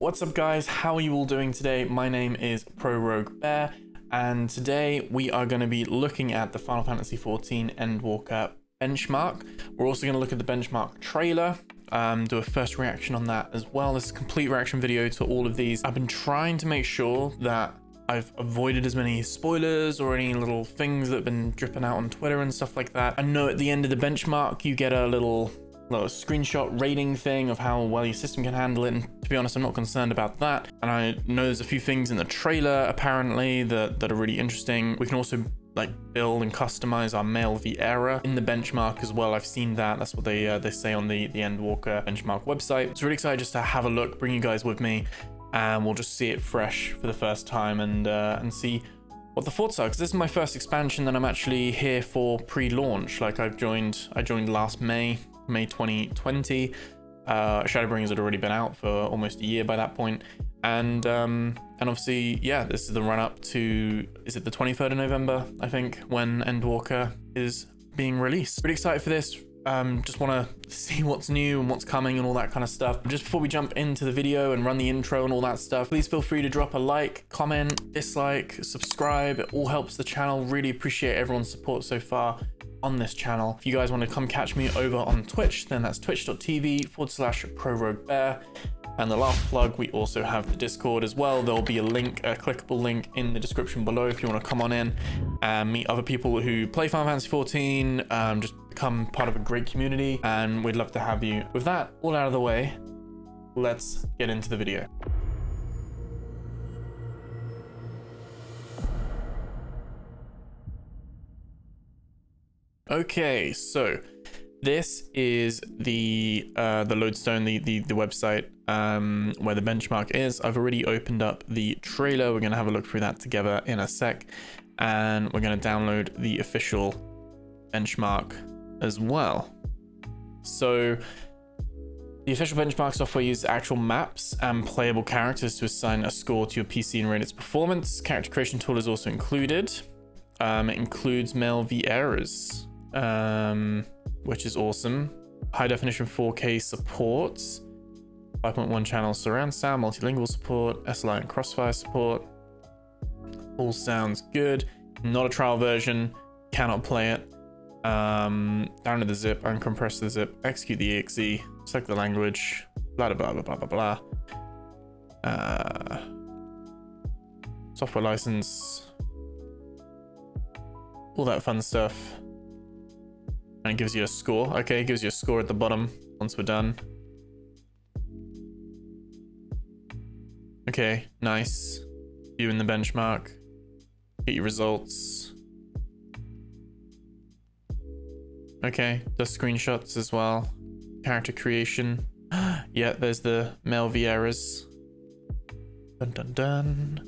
What's up guys, how are you all doing today? My name is ProRogueBear and today we are going to be looking at the Final Fantasy XIV Endwalker benchmark. We're also going to look at the benchmark trailer, do a first reaction on that as well. This is a complete reaction video to all of these. I've been trying to make sure that I've avoided as many spoilers or any little things that have been dripping out on Twitter and stuff like that. I know at the end of the benchmark you get a little screenshot rating thing of how well your system can handle it, and to be honest I'm not concerned about that. And I know there's a few things in the trailer apparently that are really interesting. We can also like build and customize our male Viera in the benchmark as well. I've seen that. That's what they say on the Endwalker benchmark website. So really excited just to have a look, bring you guys with me, and we'll just see it fresh for the first time and see what the thoughts are, because this is my first expansion that I'm actually here for pre-launch. Like I joined last May 2020. Shadowbringers had already been out for almost a year by that point, and obviously, yeah, this is the run-up to, is it the 23rd of November, I think, when Endwalker is being released. Pretty excited for this. Just want to see what's new and what's coming and all that kind of stuff. Just before we jump into the video and run the intro and all that stuff, please feel free to drop a like, comment, dislike, subscribe. It all helps the channel. Really appreciate everyone's support so far on this channel. If you guys want to come catch me over on Twitch, then that's twitch.tv/ProRogueBear. And the last plug, we also have the Discord as well. There'll be a link, a clickable link in the description below if you want to come on in and meet other people who play Final Fantasy XIV, just become part of a great community, and we'd love to have you. With that all out of the way, let's get into the video. Okay, so this is the lodestone, the website where the benchmark is. I've already opened up the trailer. We're gonna have a look through that together in a sec, and we're gonna download the official benchmark as well. So the official benchmark software uses actual maps and playable characters to assign a score to your PC and rate its performance. Character creation tool is also included. It includes male Vieras, which is awesome. High definition 4K support, 5.1 channel surround sound, multilingual support, SLI and crossfire support. All sounds good. Not a trial version, cannot play it. Download the zip, uncompress the zip, execute the exe, select the language, blah blah blah blah blah blah. Software license, all that fun stuff. And it gives you a score. Okay, it gives you a score at the bottom once we're done. Okay, nice. Viewing the benchmark. Get your results. Okay, does screenshots as well. Character creation. Yeah, there's the male Vieras. Dun dun dun.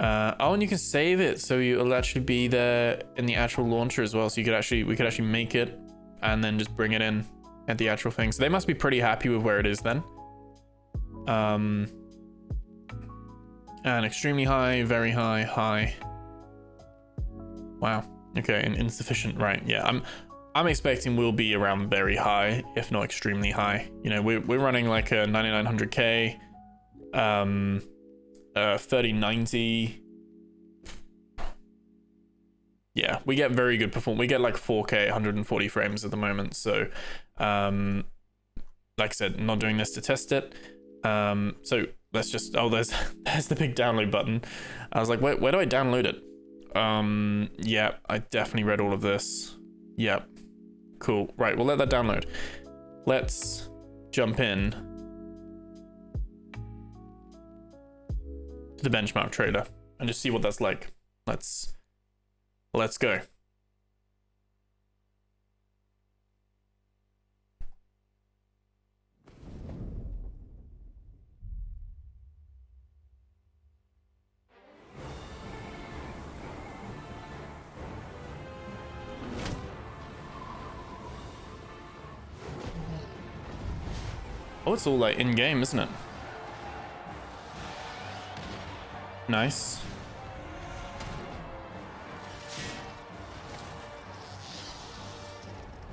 Oh, and you can save it, so it'll actually be there in the actual launcher as well. So we could actually make it and then just bring it in at the actual thing. So they must be pretty happy with where it is then. And extremely high, very high, high. Wow. Okay, and insufficient, right? Yeah, I'm expecting we'll be around very high, if not extremely high. You know, we're running like a 9900K. 3090. Yeah, we get very good performance. We get like 4K 140 frames at the moment. So like I said, I'm not doing this to test it. So let's just, oh, there's the big download button. I was like, where do I download it? Yeah, I definitely read all of this. Yep, cool. Right, we'll let that download. Let's jump in the benchmark trailer and just see what that's like. Let's go. Oh, it's all like in game, isn't it? Nice.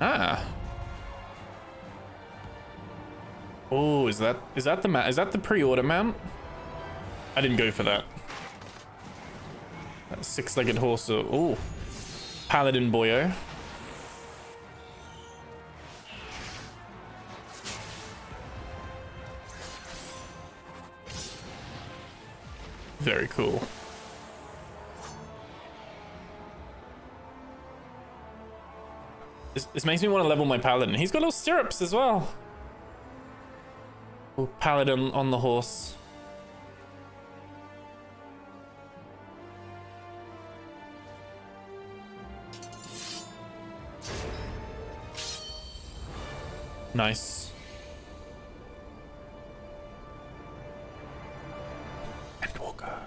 Ah. Oh, is that the pre-order mount? I didn't go for that. That six-legged horse. Oh, Paladin boyo. Very cool. This makes me want to level my Paladin. He's got little stirrups as well. Oh, Paladin on the horse. Nice. Endwalker.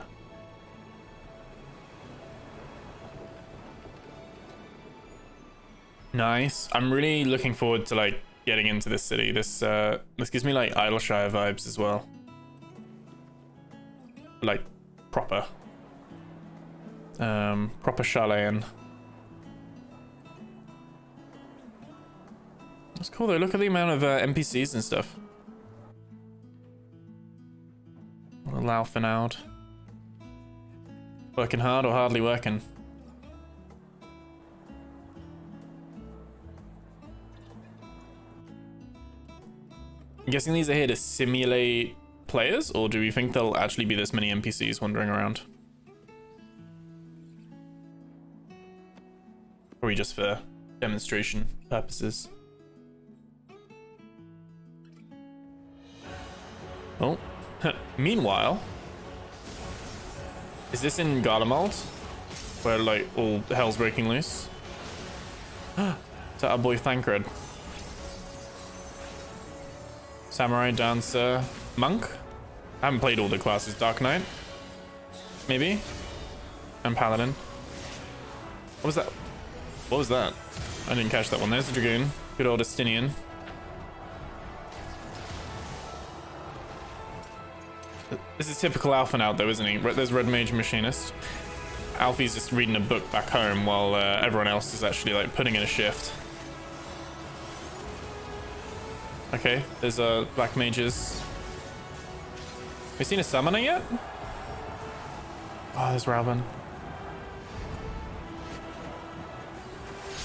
Nice. I'm really looking forward to like getting into this city. This gives me like Idleshire vibes as well. Like proper. Proper Charlayan. That's cool though. Look at the amount of NPCs and stuff. Laufenald. Working hard or hardly working? I'm guessing these are here to simulate players, or do we think there'll actually be this many NPCs wandering around? Or just for demonstration purposes? Oh, meanwhile, is this in Garlemald, where like all hell's breaking loose? Is that our boy Thancred? Samurai, Dancer, Monk? I haven't played all the classes. Dark Knight? Maybe? And Paladin. What was that? What was that? I didn't catch that one. There's the Dragoon. Good old Estinian. This is typical Alpha now, though, isn't he? There's Red Mage Machinist. Alfie's just reading a book back home while everyone else is actually like putting in a shift. Okay, there's Black Mages. Have we seen a summoner yet? Oh, there's Ralban.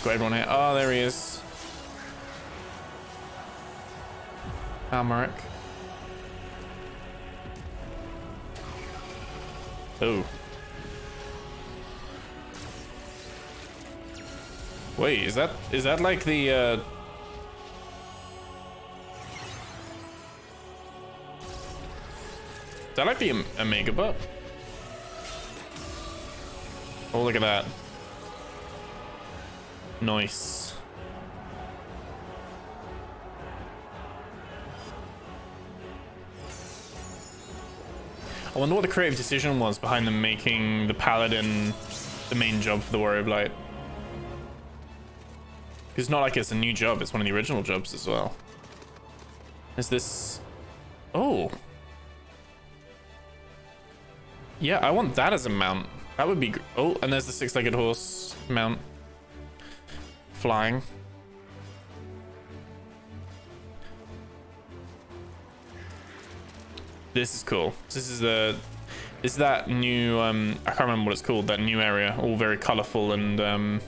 Got everyone here. Oh, there he is. Almeric. Oh. Wait, is that like the is that like the Omega bot? Oh, look at that. Nice. I wonder what the creative decision was behind them making the Paladin the main job for the Warrior of Light. It's not like it's a new job, it's one of the original jobs as well. Is this... Oh. Yeah, I want that as a mount. That would be... Oh, and there's the six-legged horse mount. Flying. This is cool. This is that new I can't remember what it's called, that new area, all very colorful and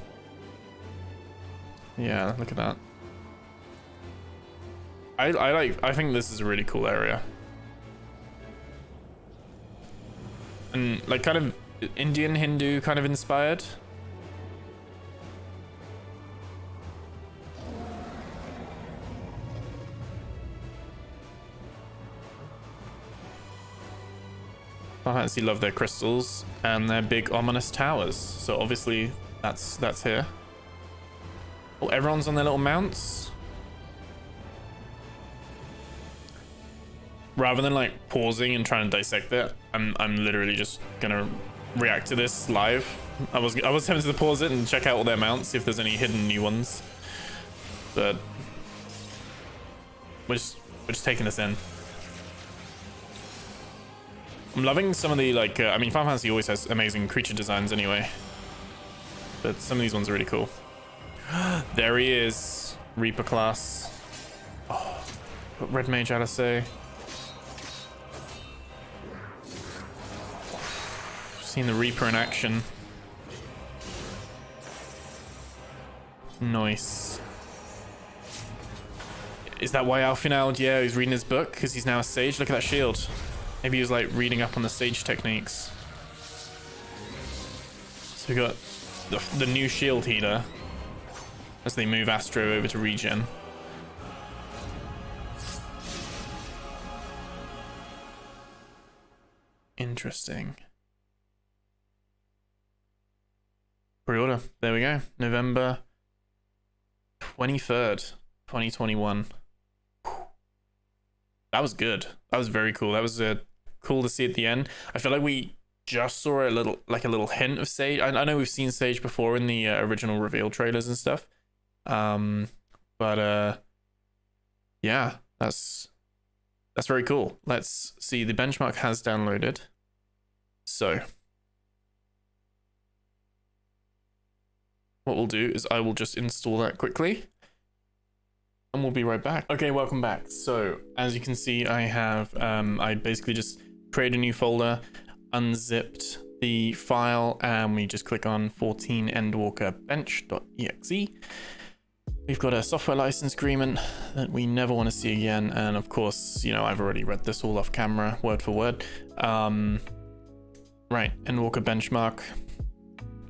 yeah, look at that. I think this is a really cool area. And like kind of Indian Hindu kind of inspired. Final Fantasy love their crystals and their big ominous towers. So obviously that's here. Oh, everyone's on their little mounts. Rather than like pausing and trying to dissect it, I'm literally just gonna react to this live. I was tempted to pause it and check out all their mounts, see if there's any hidden new ones. But we're just taking this in. I'm loving some of the like I mean Final Fantasy always has amazing creature designs anyway, but some of these ones are really cool. There he is, Reaper class. Oh, Got Red Mage Alisei. Seen the Reaper in action. Nice. Is that why Alfinald? Yeah, he's reading his book because he's now a sage. Look at that shield. Maybe he was like reading up on the sage techniques. So we got the new shield healer as they move Astro over to regen. Interesting. Pre-order. There we go. November 23rd, 2021. That was good. That was very cool. That was cool to see at the end. I feel like we just saw a little hint of Sage. I know we've seen Sage before in the original reveal trailers and stuff. But yeah, that's very cool. Let's see. The benchmark has downloaded. So what we'll do is I will just install that quickly. And we'll be right back. Okay, welcome back. So as you can see, I have I basically just created a new folder, unzipped the file, and we just click on 14 Endwalker bench.exe. We've got a software license agreement that we never want to see again, and of course, you know, I've already read this all off camera, word for word. Right, Endwalker benchmark.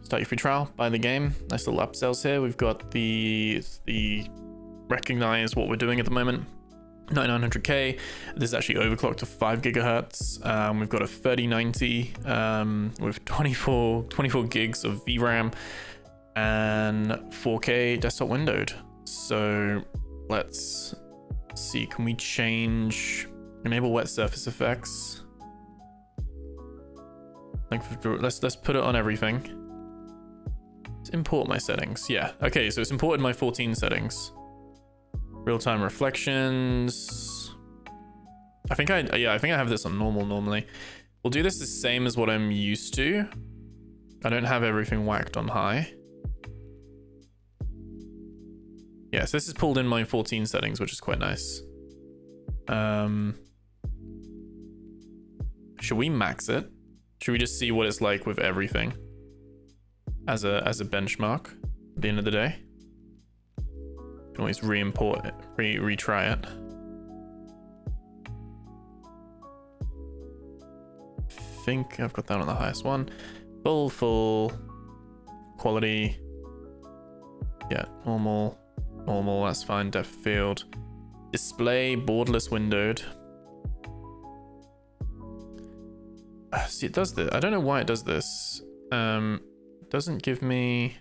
Start your free trial, buy the game. Nice little upsells here. We've got the recognize what we're doing at the moment. 9900K. This is actually overclocked to 5 gigahertz. We've got a 3090 with 24 gigs of VRAM and 4K desktop windowed. So let's see, can we change, enable wet surface effects? Like, let's put it on everything. Let's import my settings. Yeah, okay, so it's imported my 14 settings. Real-time reflections. I think I have this on normal normally. We'll do this the same as what I'm used to. I don't have everything whacked on high. Yeah, so this is pulled in my 14 settings, which is quite nice. Should we max it? Should we just see what it's like with everything as a benchmark at the end of the day? Can always re-import it, retry it. I think I've got that on the highest one. Full quality. Yeah, normal, that's fine. Depth of field. Display borderless windowed. See, it does this. I don't know why it does this. It doesn't give me.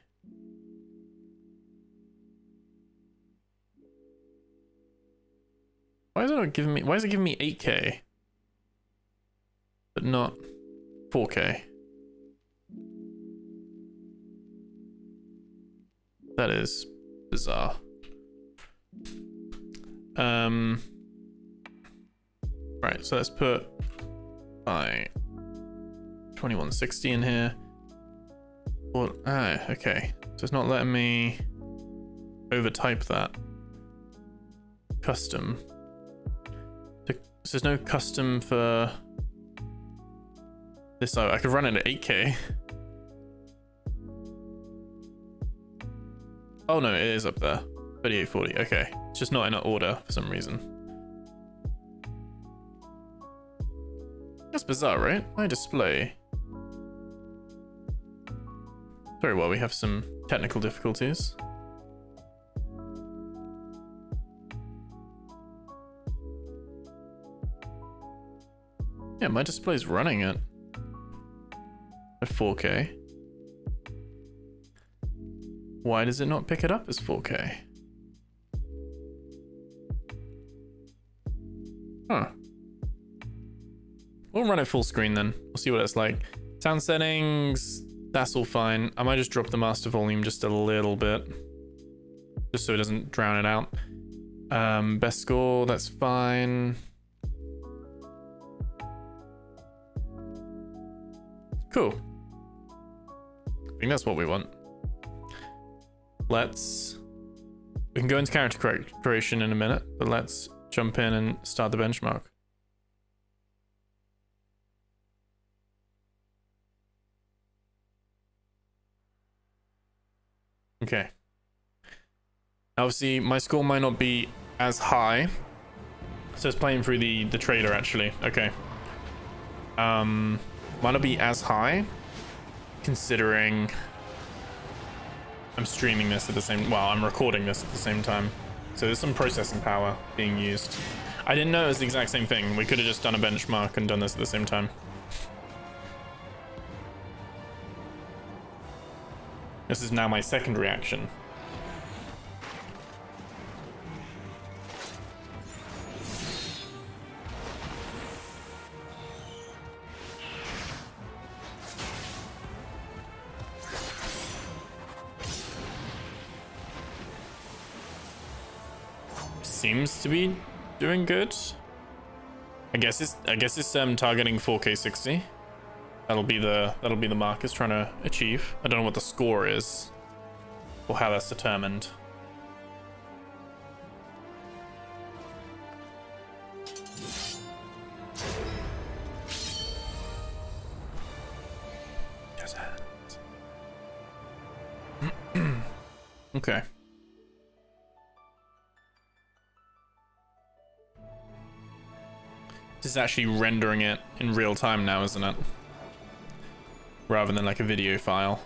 Why is it not giving me? Why is it giving me 8K, but not 4K? That is bizarre. Right, so let's put my 2160 in here. Well, okay. So it's not letting me overtype that. Custom. So there's no custom for this. I could run it at 8K. Oh no, it is up there. 3840. Okay, it's just not in order for some reason. That's bizarre, right? My display. Very well, we have some technical difficulties. Yeah, my display's running at 4K. Why does it not pick it up as 4K? Huh. We'll run it full screen then. We'll see what it's like. Sound settings, that's all fine. I might just drop the master volume just a little bit, just so it doesn't drown it out. Best score, that's fine. Cool. I think that's what we want. We can go into character creation in a minute, but let's jump in and start the benchmark. Okay. Obviously, my score might not be as high. So it's playing through the trader, actually. Okay. Might not be as high, considering I'm streaming this at the same... Well, I'm recording this at the same time. So there's some processing power being used. I didn't know it was the exact same thing. We could have just done a benchmark and done this at the same time. This is now my second reaction. Seems to be doing good. I guess it's targeting 4K 60. That'll be the mark it's trying to achieve. I don't know what the score is or how that's determined. Okay. This is actually rendering it in real time now, isn't it? Rather than like a video file.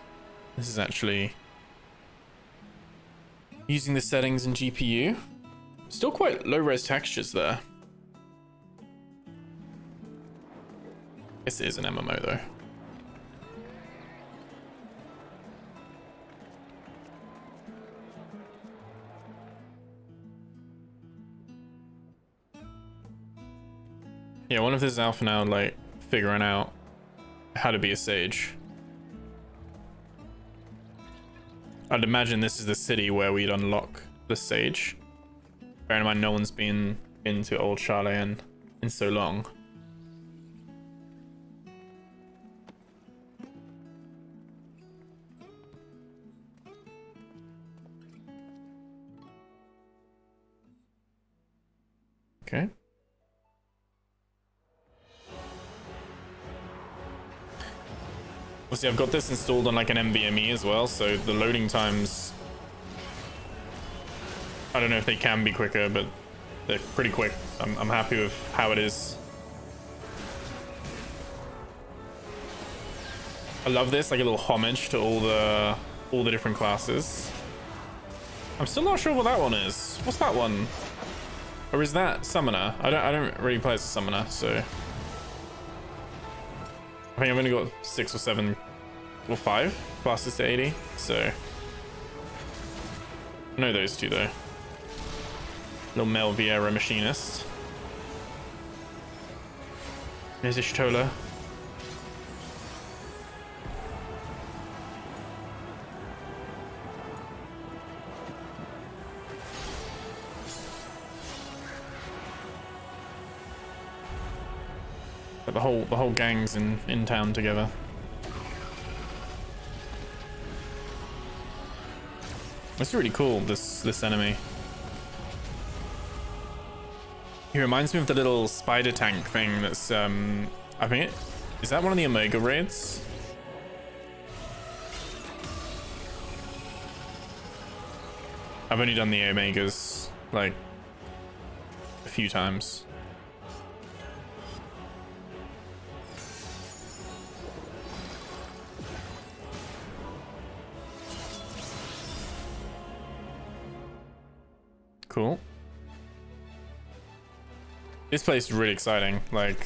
This is actually using the settings in GPU. Still quite low res textures there. Guess it is an MMO though. Yeah, I wonder if this is Alpha now, like, figuring out how to be a sage. I'd imagine this is the city where we'd unlock the sage. Bearing in mind, no one's been into Old Charlayan in so long. Okay. Obviously, I've got this installed on like an NvMe as well, so the loading times, I don't know if they can be quicker, but they're pretty quick. I'm happy with how it is. I love this, like a little homage to all the different classes. I'm still not sure what that one is. What's that one? Or is that summoner? I don't really play as a summoner, so I think I've only got 6 or 7 or 5 classes to 80, so I know those two though. Little male Viera machinist. There's Ishtola. But the whole gang's in town together. It's really cool, this enemy. He reminds me of the little spider tank thing that's I think is that one of the Omega raids? I've only done the Omegas like a few times. Cool. This place is really exciting. Like,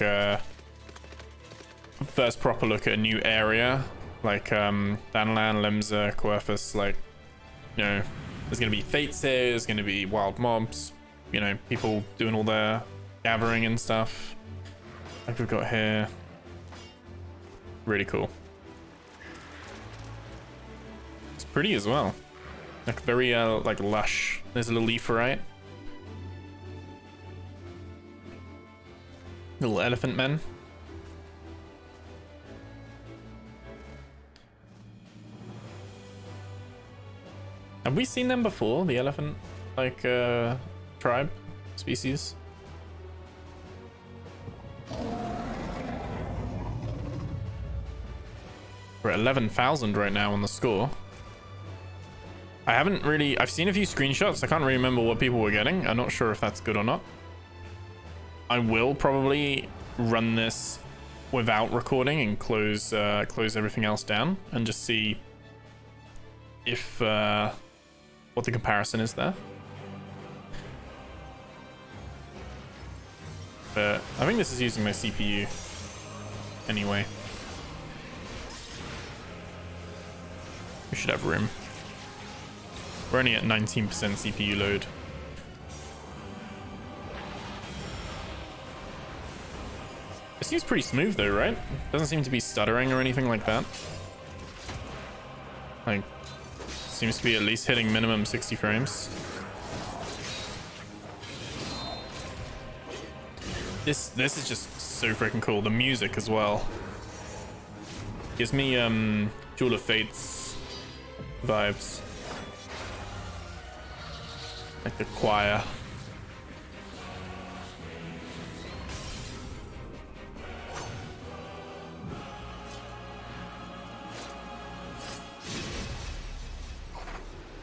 first proper look at a new area. Like, Danlan, Lemza, Querfus, like, you know, there's gonna be fates here, there's gonna be wild mobs, you know, people doing all their gathering and stuff. Like we've got here. Really cool. It's pretty as well. Like very like lush. There's a little Leaferite. Little elephant men. Have we seen them before? The elephant like tribe species? We're at 11,000 right now on the score. I've seen a few screenshots. I can't really remember what people were getting. I'm not sure if that's good or not. I will probably run this without recording and close everything else down and just see if what the comparison is there. But I think this is using my CPU anyway. We should have room. We're only at 19% CPU load. It seems pretty smooth though, right? Doesn't seem to be stuttering or anything like that. Like, seems to be at least hitting minimum 60 frames. This is just so freaking cool. The music as well. Gives me Duel of Fates vibes. Like the choir.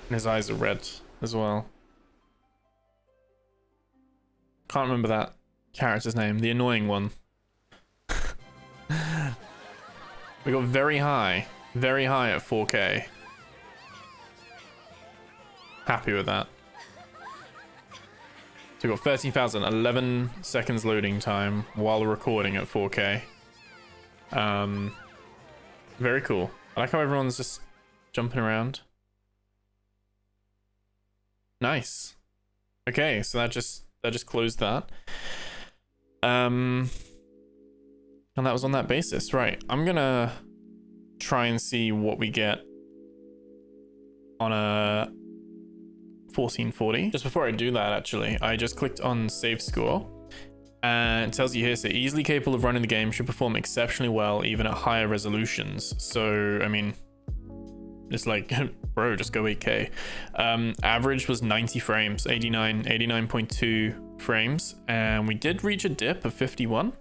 And his eyes are red as well. Can't remember that character's name, the annoying one. We got very high at 4K. Happy with that. So we got 13,000, 11 seconds loading time while recording at 4K. Very cool. I like how everyone's just jumping around. Nice. Okay, so that just closed that. And that was on that basis. Right, I'm gonna try and see what we get on a 1440. Just before I do that, actually, I just clicked on save score, and it tells you here, so easily capable of running the game, should perform exceptionally well even at higher resolutions. So I mean, it's like, bro, just go 8K. Average was 90 frames, 89.2 frames, and we did reach a dip of 51.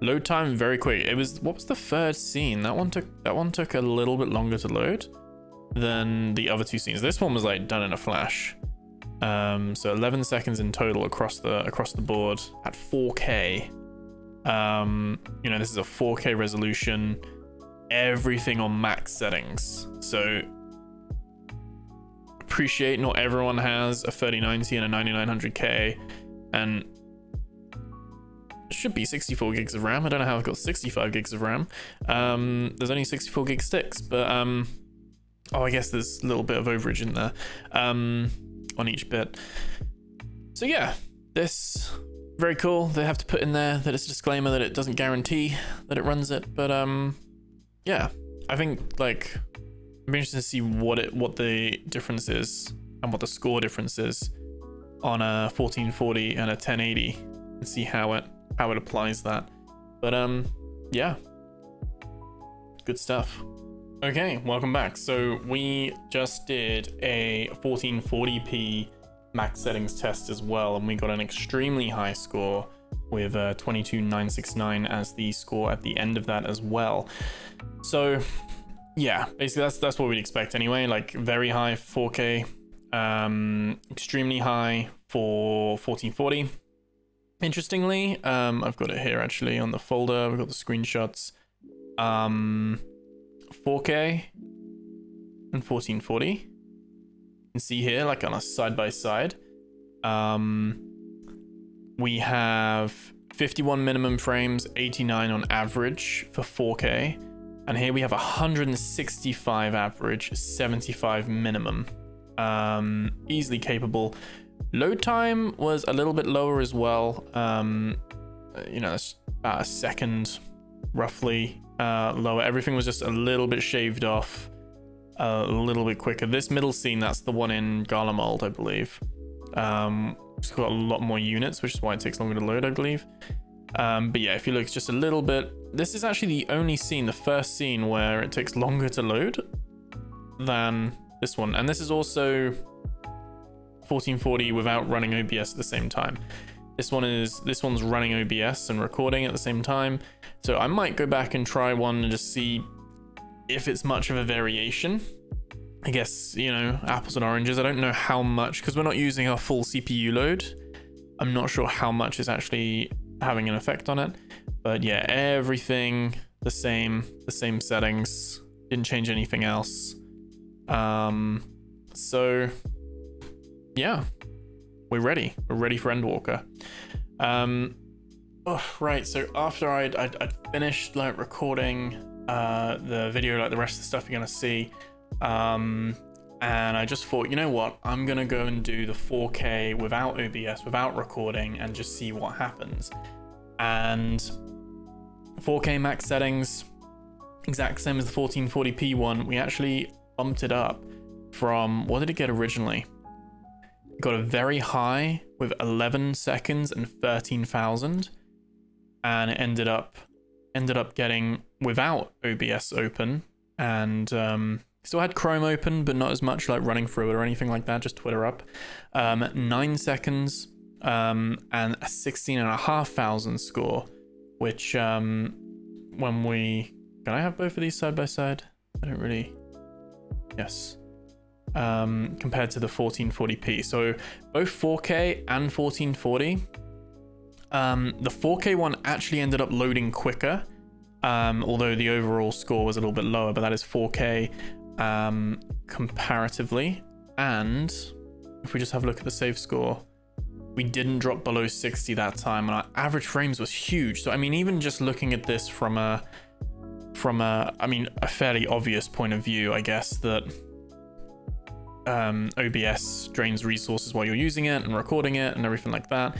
Load time very quick. It was, what was the third scene? That one took a little bit longer to load than the other two scenes. This one was like done in a flash. So 11 seconds in total across the board at 4K. You know, this is a 4K resolution. Everything on max settings. So appreciate not everyone has a 3090 and a 9900K, and it should be 64 gigs of RAM. I don't know how I've got 65 gigs of RAM. There's only 64 gig sticks, but oh, I guess there's a little bit of overage in there on each bit. So yeah, this very cool. They have to put in there that it's a disclaimer that it doesn't guarantee that it runs it, but yeah, I think like I'd be interested to see what the difference is and what the score difference is on a 1440 and a 1080 and see how it applies that. But yeah, good stuff. Okay, welcome back. So we just did a 1440p max settings test as well, and we got an extremely high score with 22,969 as the score at the end of that as well. So yeah, basically that's what we'd expect anyway. Like very high 4K, extremely high for 1440. Interestingly, I've got it here actually on the folder. We've got the screenshots. 4K and 1440. You can see here, like on a side by side. We have 51 minimum frames, 89 on average for 4K. And here we have 165 average, 75 minimum. Easily capable. Load time was a little bit lower as well. You know, it's about a second roughly lower. Everything was just a little bit shaved off, a little bit quicker. This middle scene, that's the one in Garlemald, I believe. It's got a lot more units, which is why it takes longer to load, I believe. But yeah, if you look, it's just a little bit. This is actually the only scene, the first scene, where it takes longer to load than this one. And this is also 1440 without running OBS at the same time. This one's running OBS and recording at the same time. So I might go back and try one and just see if it's much of a variation. I guess, you know, apples and oranges. I don't know how much, because we're not using our full CPU load. I'm not sure how much is actually having an effect on it. But yeah, everything the same settings. Didn't change anything else. So yeah, we're ready. We're ready for Endwalker. Right, so after I'd finished like recording the video, like the rest of the stuff you're gonna see, and I just thought, you know what, I'm gonna go and do the 4K without OBS, without recording, and just see what happens. And 4K max settings, exact same as the 1440p one. We actually bumped it up from, what did it get originally? It got a very high with 11 seconds and 13,000, and it ended up getting without OBS open, and still had Chrome open, but not as much, like running through it or anything like that, just Twitter up. 9 seconds and a 16,500 score, which when we, can I have both of these side by side? I don't really, yes. Compared to the 1440p, so both 4K and 1440. The 4K one actually ended up loading quicker, although the overall score was a little bit lower, but that is 4K comparatively. And if we just have a look at the save score, we didn't drop below 60 that time, and our average frames was huge. So I mean, even just looking at this from a fairly obvious point of view, I guess, that OBS drains resources while you're using it and recording it and everything like that.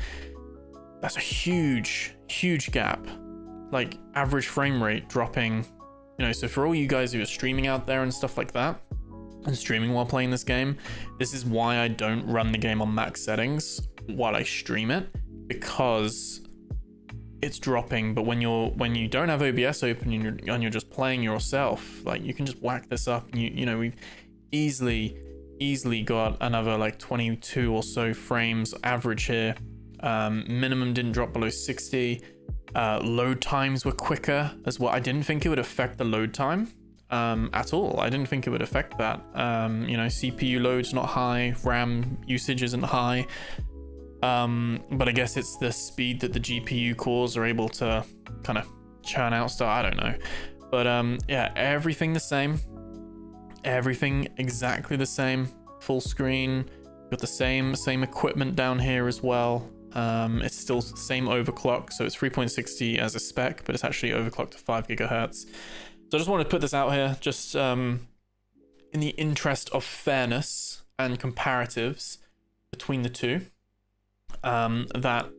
That's a huge gap. Like average frame rate dropping, you know, so for all you guys who are streaming out there and stuff like that, and streaming while playing this game, this is why I don't run the game on max settings while I stream it, because it's dropping. But when you don't have OBS open and you're just playing yourself, like you can just whack this up, and you know, we've easily got another like 22 or so frames average here. Minimum didn't drop below 60. Load times were quicker as well. I didn't think it would affect the load time at all. I didn't think it would affect that. You know, CPU load's not high, RAM usage isn't high, but I guess it's the speed that the GPU cores are able to kind of churn out stuff. I don't know, but yeah, everything the same. Everything exactly the same. Full screen. Got the same equipment down here as well. It's still the same overclock, so it's 3.60 as a spec, but it's actually overclocked to 5 gigahertz. So I just wanted to put this out here, just in the interest of fairness and comparatives between the two. That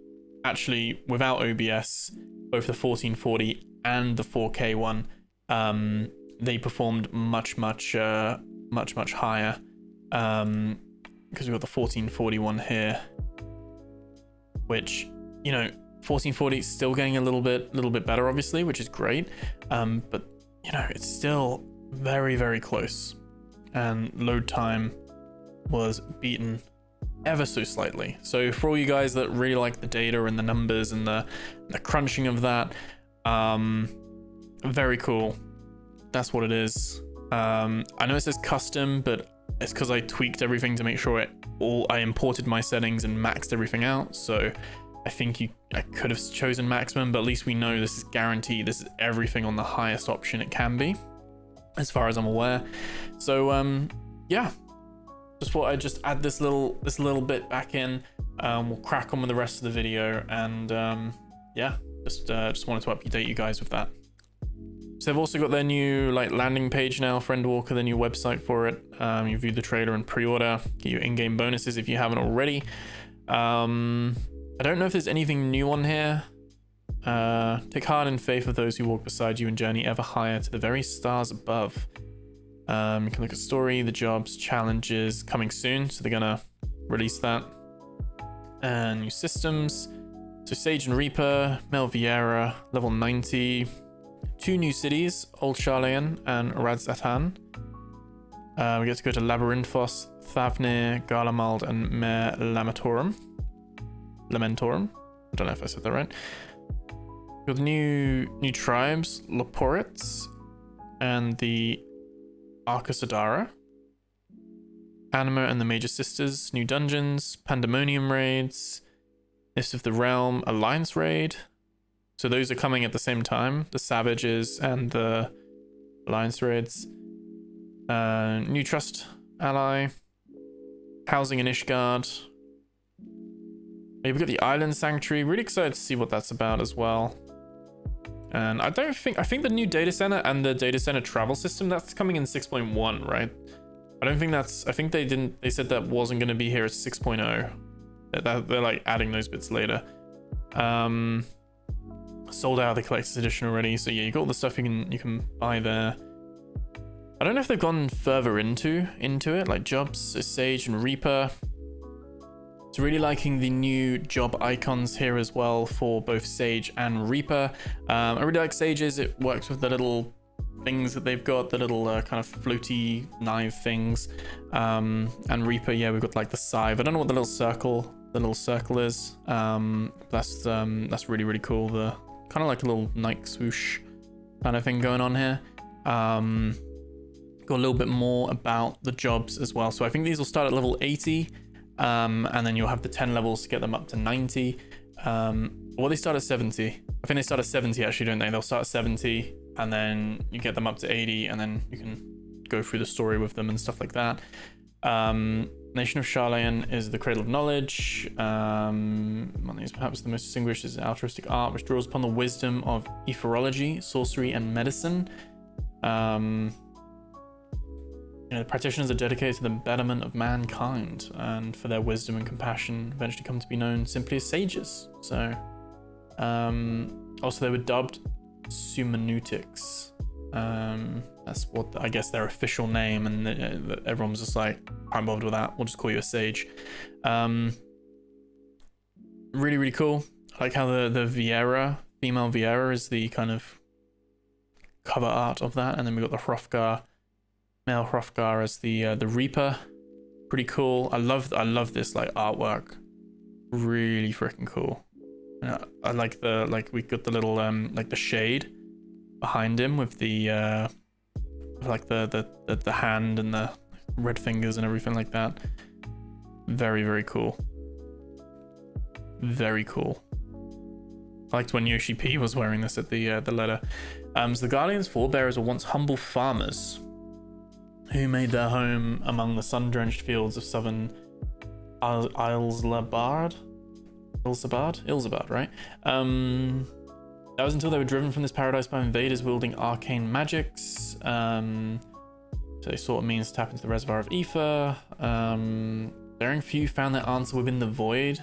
actually, without OBS, both the 1440 and the 4K one, they performed much higher, because we've got the 1440 one here, which, you know, 1440 is still getting a little bit better, obviously, which is great, but you know, it's still very close, and load time was beaten ever so slightly. So for all you guys that really like the data and the numbers and the crunching of that, very cool. That's what it is. I know it says custom, but it's because I tweaked everything to make sure I imported my settings and maxed everything out. So I think I could have chosen maximum, but at least we know this is guaranteed. This is everything on the highest option it can be, as far as I'm aware. So yeah, just thought I'd just add this little bit back in. We'll crack on with the rest of the video, and yeah, just wanted to update you guys with that. So they've also got their new like landing page now for Endwalker, the new website for it. You view the trailer and pre-order, get your in-game bonuses if you haven't already. I don't know if there's anything new on here. Take heart and faith of those who walk beside you and journey ever higher to the very stars above. You can look at story, the jobs, challenges coming soon, so they're gonna release that. And new systems. So Sage and Reaper, Mel Viera, level 90. 2 new cities, Old Charlayan and Radzatan. We get to go to Labyrinthos, Thavnir, Garlemald, and Mare Lamentorum. I don't know if I said that right. We've got the new tribes, Loporits, and the Arcasadara. Anima and the Major Sisters, new dungeons, Pandemonium raids, Mists of the Realm, Alliance raid. So those are coming at the same time, the Savages and the Alliance raids. New Trust ally, housing in Ishgard. We've got the Island Sanctuary. Really excited to see what that's about as well. And I think the new data center and the data center travel system, that's coming in 6.1, right? I think they said that wasn't going to be here at 6.0. They're like adding those bits later. Sold out the collector's edition already, so yeah, you got all the stuff you can buy there. I don't know if they've gone further into it, like jobs, Sage and Reaper. So really liking the new job icons here as well for both Sage and Reaper. I really like Sage's. It works with the little things that they've got, the little kind of floaty knife things. And Reaper, yeah, we've got like the scythe. I don't know what the little circle is. That's really, really cool. The kind of like a little Nike swoosh kind of thing going on here. Got a little bit more about the jobs as well. So I think these will start at level 80. And then you'll have the 10 levels to get them up to 90. Well, they start at 70. I think they start at 70 actually, don't they? They'll start at 70 and then you get them up to 80 and then you can go through the story with them and stuff like that. Nation of Sharlayan is the cradle of knowledge. One is perhaps the most distinguished is altruistic art, which draws upon the wisdom of etherology, sorcery, and medicine. The practitioners are dedicated to the betterment of mankind, and for their wisdom and compassion eventually come to be known simply as sages. So, also they were dubbed Sumanutics. That's what I guess their official name, and everyone was just like, I'm bothered with that. We'll just call you a sage. Really, really cool. I like how the Viera, female Viera, is the kind of cover art of that, and then we got the Hrothgar. Male Hrothgar as the Reaper. Pretty cool. I love this like artwork. Really freaking cool. I like we got the little like the shade behind him with the like the hand and the red fingers and everything like that. Very, very cool. Very cool. I liked when Yoshi P was wearing this at the letter. So the Guardian's forebears were once humble farmers who made their home among the sun-drenched fields of southern Ilsabard, right? That was until they were driven from this paradise by invaders wielding arcane magics. So they sought a means to tap into the reservoir of ether. Daring few found their answer within the void,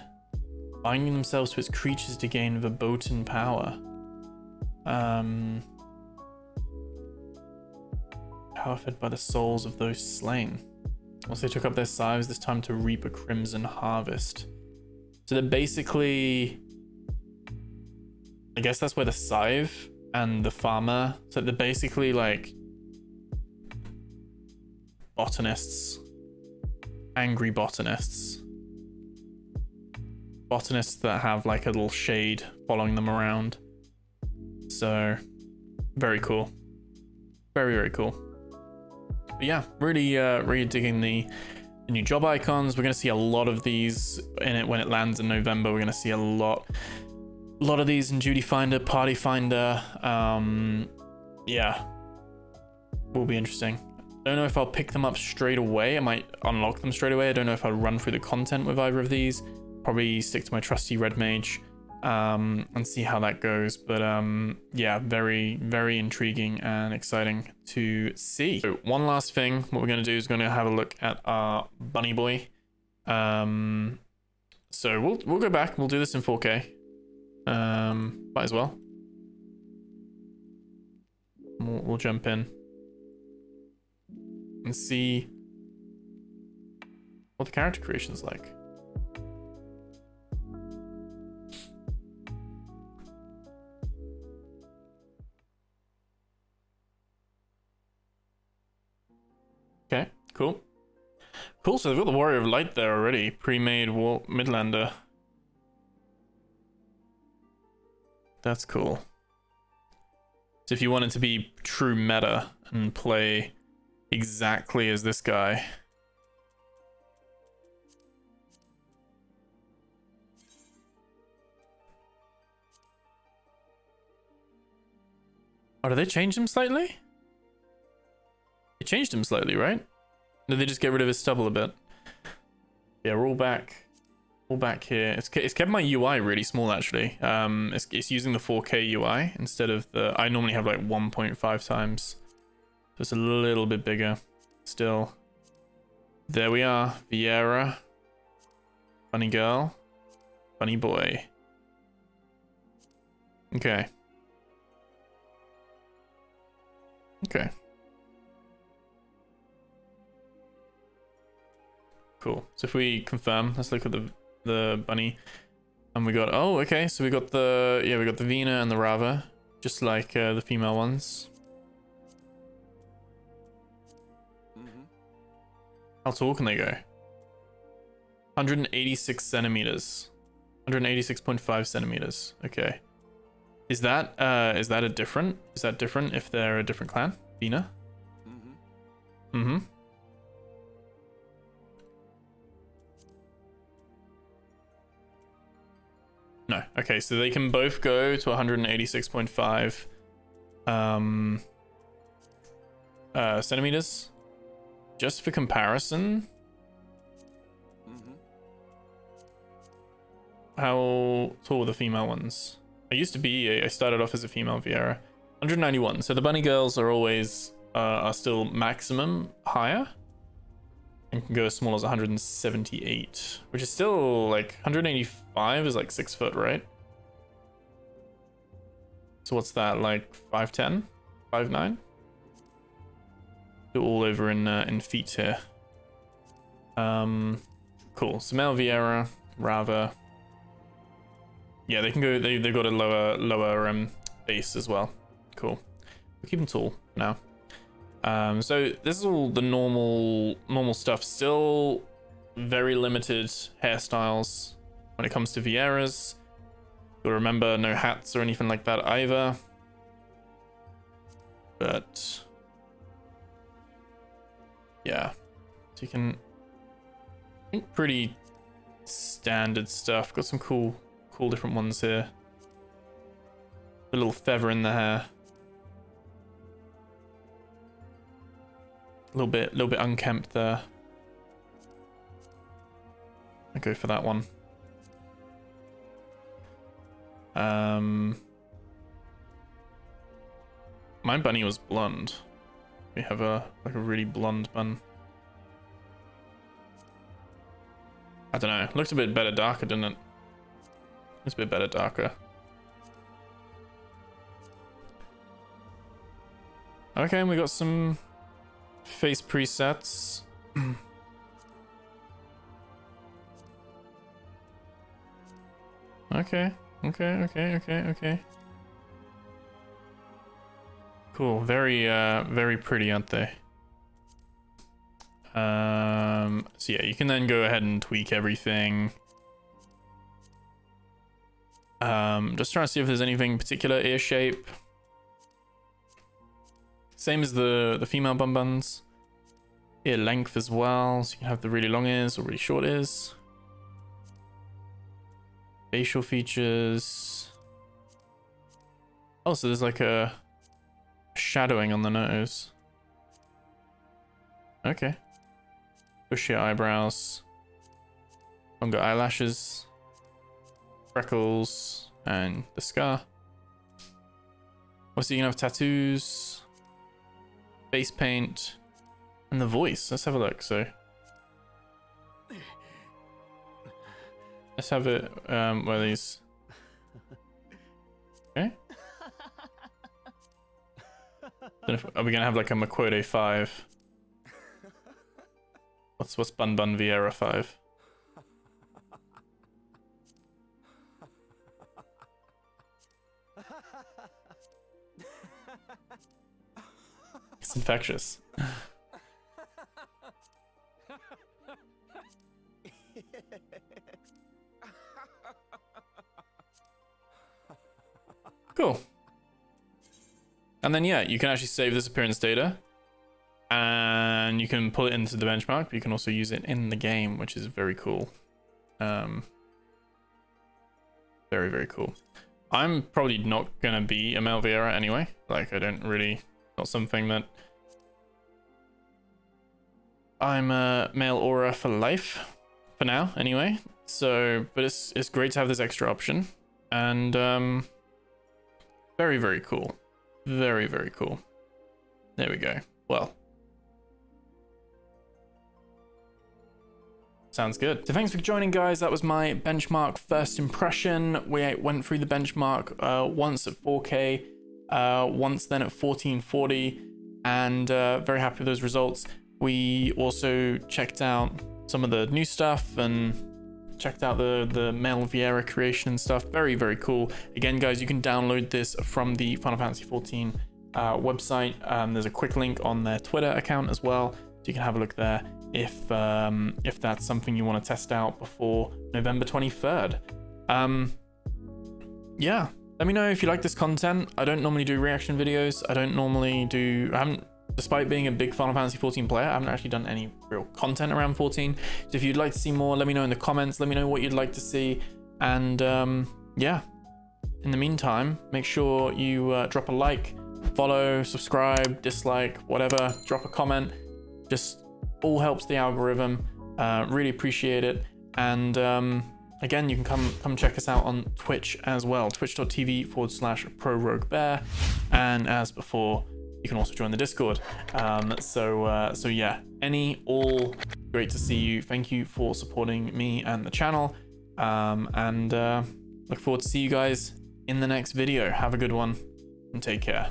binding themselves to its creatures to gain verboten power. Power fed by the souls of those slain. Once they took up their scythes, this time to reap a crimson harvest. So they're basically, I guess that's where the scythe and the farmer, so they're basically like botanists, angry botanists. Botanists that have like a little shade following them around. So very cool. Very, very cool. But yeah, really really digging the new job icons. We're going to see a lot of these in it when it lands in November. We're going to see a lot of these in Duty Finder, Party Finder. Yeah, will be interesting. Don't know if I'll pick them up straight away. I might unlock them straight away. I don't know if I'll run through the content with either of these. Probably stick to my trusty red mage and see how that goes. But yeah, very, very intriguing and exciting to see. So one last thing, what we're going to do is going to have a look at our bunny boy. So we'll go back. We'll do this in 4K. Might as well. We'll jump in and see what the character creation's like. Okay, cool. Cool, so they've got the Warrior of Light there already. Pre-made Midlander. That's cool. So if you wanted to be true meta and play exactly as this guy. Oh, did they change him slightly? They changed him slightly, right? Did they just get rid of his stubble a bit? Yeah, we're all back. All back here. It's kept my UI really small, actually. It's using the 4K UI instead of the... I normally have like 1.5 times. So it's a little bit bigger still. There we are. Viera. Funny girl. Funny boy. Okay. Okay. Cool. So if we confirm, let's look at the bunny. And we got, oh, okay. So we got the, yeah, we got the Viera and the Rava, just like the female ones. How tall can they go? 186 centimeters. 186.5 centimeters. Okay. Is that a different? Is that different if they're a different clan? Viera? No. Okay, so they can both go to 186.5 centimeters. Just for comparison. How tall are the female ones? I started off as a female Viera. 191. So the bunny girls are always are still maximum higher. And can go as small as 178, which is still like 185 is like 6 foot, right? So what's that, like 5'10", 5'9"? They're all over in feet here. Cool. So male Viera, Rava. Yeah, they can go. They've got a lower base as well. Cool. We'll keep them tall now. So this is all the normal stuff. Still very limited hairstyles when it comes to Vieras. You'll remember no hats or anything like that either. But yeah, so you can, I think, pretty standard stuff. Got some cool different ones here. A little feather in the hair. A little bit unkempt there. I go for that one. My bunny was blonde. We have a really blonde bun. I don't know. It looked a bit better darker, didn't it? It's a bit better darker. Okay, and we got some face presets. Okay. Cool. Very pretty, aren't they? So yeah, you can then go ahead and tweak everything. Just trying to see if there's anything particular. Ear shape. Same as the female bun buns. Ear length as well, so you can have the really long ears or really short ears. Facial features. Oh, so there's like a shadowing on the nose. Okay. Bushier eyebrows. Longer eyelashes. Freckles. And the scar. Also, you can have tattoos. Face paint. And the voice. Let's have a look. So let's have it. Where are these? Okay. Are we gonna have like a Maquode 5? What's Bun Bun Viera 5? It's infectious. And then, yeah, you can actually save this appearance data and you can pull it into the benchmark, but you can also use it in the game, which is very cool. Very, very cool. I'm probably not going to be a male Viera anyway. Like, I don't really, not something that I'm a male aura for life for now anyway. So, but it's great to have this extra option, and very, very cool. Very, very cool. There we go. Well, sounds good. So thanks for joining, guys. That was my benchmark first impression. We went through the benchmark once at 4K, once then at 1440, and very happy with those results. We also checked out some of the new stuff and checked out the male Viera creation and stuff. Very, very cool. Again, guys, you can download this from the Final Fantasy XIV website. There's a quick link on their Twitter account as well, so you can have a look there if that's something you want to test out before November 23rd. Yeah, let me know if you like this content. I don't normally do reaction videos. I haven't, despite being a big Final Fantasy XIV player, I haven't actually done any real content around 14. So if you'd like to see more, let me know in the comments. Let me know what you'd like to see. And yeah, in the meantime, make sure you drop a like, follow, subscribe, dislike, whatever, drop a comment. Just all helps the algorithm. Really appreciate it. And again, you can come check us out on Twitch as well, twitch.tv/ProRogueBear. And as before, you can also join the Discord. So yeah, all great to see you. Thank you for supporting me and the channel. And look forward to see you guys in the next video. Have a good one and take care.